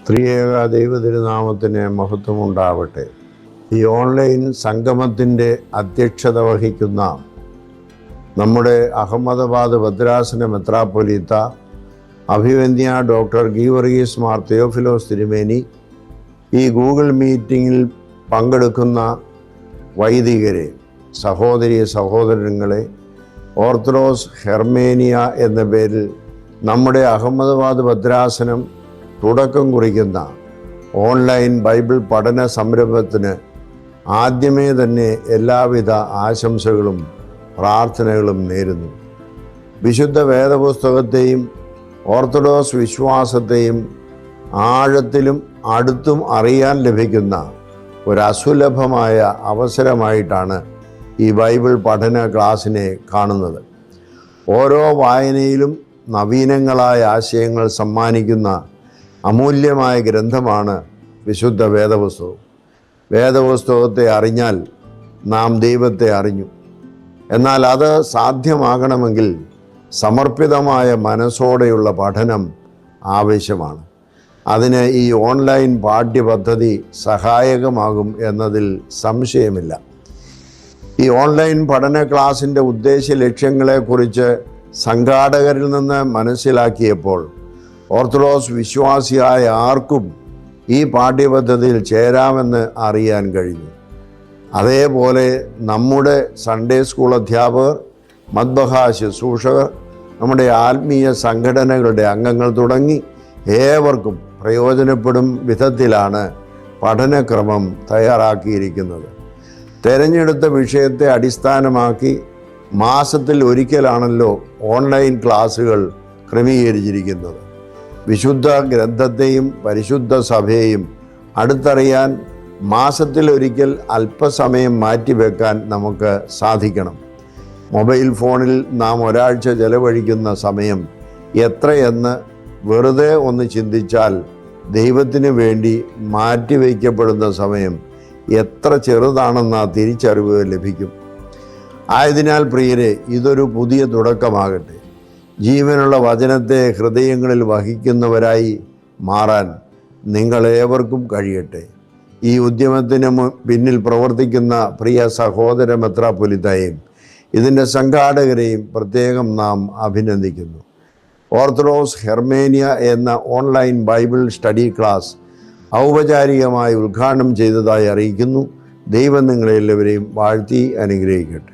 ത്രിയേക ദൈവതിരുനാമത്തിന് മഹത്വമുണ്ടാവട്ടെ. ഈ ഓൺലൈൻ സംഗമത്തിൻ്റെ അധ്യക്ഷത വഹിക്കുന്ന നമ്മുടെ അഹമ്മദാബാദ് ഭദ്രാസന മെത്രാപ്പൊലീത്ത അഭിവന്ദ്യ ഡോക്ടർ ഗീവർഗീസ് മാർ തെയോഫിലോസ് തിരുമേനി, ഈ ഗൂഗിൾ മീറ്റിങ്ങിൽ പങ്കെടുക്കുന്ന വൈദികരെ, സഹോദരി സഹോദരങ്ങളെ, ഓർത്തഡോക്സ് ഹെർമേനിയ എന്ന പേരിൽ നമ്മുടെ അഹമ്മദാബാദ് ഭദ്രാസനം തുടക്കം കുറിക്കുന്ന ഓൺലൈൻ ബൈബിൾ പഠന സംരംഭത്തിന് ആദ്യമേ തന്നെ എല്ലാവിധ ആശംസകളും പ്രാർത്ഥനകളും നേരുന്നു. വിശുദ്ധ വേദപുസ്തകത്തെയും ഓർത്തഡോക്സ് വിശ്വാസത്തെയും ആഴത്തിലും അടുത്തും അറിയാൻ ലഭിക്കുന്ന ഒരു അസുലഭമായ അവസരമായിട്ടാണ് ഈ ബൈബിൾ പഠന ക്ലാസ്സിനെ കാണുന്നത്. ഓരോ വായനയിലും നവീനങ്ങളായ ആശയങ്ങൾ സമ്മാനിക്കുന്ന അമൂല്യമായ ഗ്രന്ഥമാണ് വിശുദ്ധ വേദപുസ്തകം. വേദപുസ്തകത്തെ അറിഞ്ഞാൽ നാം ദൈവത്തെ അറിഞ്ഞു. എന്നാൽ അത് സാധ്യമാകണമെങ്കിൽ സമർപ്പിതമായ മനസ്സോടെയുള്ള പഠനം ആവശ്യമാണ്. അതിന് ഈ ഓൺലൈൻ പാഠ്യപദ്ധതി സഹായകമാകും എന്നതിൽ സംശയമില്ല. ഈ ഓൺലൈൻ പഠന ക്ലാസിൻ്റെ ഉദ്ദേശ ലക്ഷ്യങ്ങളെക്കുറിച്ച് സംഘാടകരിൽ നിന്ന് മനസ്സിലാക്കിയപ്പോൾ ഓർത്തഡോക്സ് വിശ്വാസിയായ ആർക്കും ഈ പാഠ്യപദ്ധതിയിൽ ചേരാമെന്ന് അറിയാൻ കഴിഞ്ഞു. അതേപോലെ നമ്മുടെ സൺഡേ സ്കൂൾ അധ്യാപകർ, മദ്ബഹ ശുശ്രൂഷകർ, നമ്മുടെ ആത്മീയ സംഘടനകളുടെ അംഗങ്ങൾ തുടങ്ങി ഏവർക്കും പ്രയോജനപ്പെടും വിധത്തിലാണ് പഠനക്രമം തയ്യാറാക്കിയിരിക്കുന്നത്. തിരഞ്ഞെടുത്ത വിഷയത്തെ അടിസ്ഥാനമാക്കി മാസത്തിൽ ഒരിക്കലാണല്ലോ ഓൺലൈൻ ക്ലാസുകൾ ക്രമീകരിച്ചിരിക്കുന്നത്. വിശുദ്ധ ഗ്രന്ഥത്തെയും പരിശുദ്ധ സഭയെയും അടുത്തറിയാൻ മാസത്തിലൊരിക്കൽ അല്പസമയം മാറ്റിവെക്കാൻ നമുക്ക് സാധിക്കണം. മൊബൈൽ ഫോണിൽ നാം ഒരാഴ്ച ചെലവഴിക്കുന്ന സമയം എത്രയെന്ന് വെറുതെ ഒന്ന് ചിന്തിച്ചാൽ ദൈവത്തിന് വേണ്ടി മാറ്റിവെക്കപ്പെടുന്ന സമയം എത്ര ചെറുതാണെന്ന തിരിച്ചറിവ് ലഭിക്കും. ആയതിനാൽ പ്രിയരെ, ഇതൊരു പുതിയ തുടക്കമാകട്ടെ. ജീവനുള്ള വചനത്തെ ഹൃദയങ്ങളിൽ വഹിക്കുന്നവരായി മാറാൻ നിങ്ങളേവർക്കും കഴിയട്ടെ. ഈ ഉദ്യമത്തിന് പിന്നിൽ പ്രവർത്തിക്കുന്ന പ്രിയ സഹോദര മെത്രാപ്പൊലീത്തയെയും ഇതിൻ്റെ സംഘാടകരെയും പ്രത്യേകം നാം അഭിനന്ദിക്കുന്നു. ഓർത്തഡോക്സ് ഹെർമേനിയ എന്ന ഓൺലൈൻ ബൈബിൾ സ്റ്റഡി ക്ലാസ് ഔപചാരികമായി ഉദ്ഘാടനം ചെയ്തതായി അറിയിക്കുന്നു. ദൈവം നിങ്ങളെല്ലാവരെയും വാഴ്ത്തി അനുഗ്രഹിക്കട്ടെ.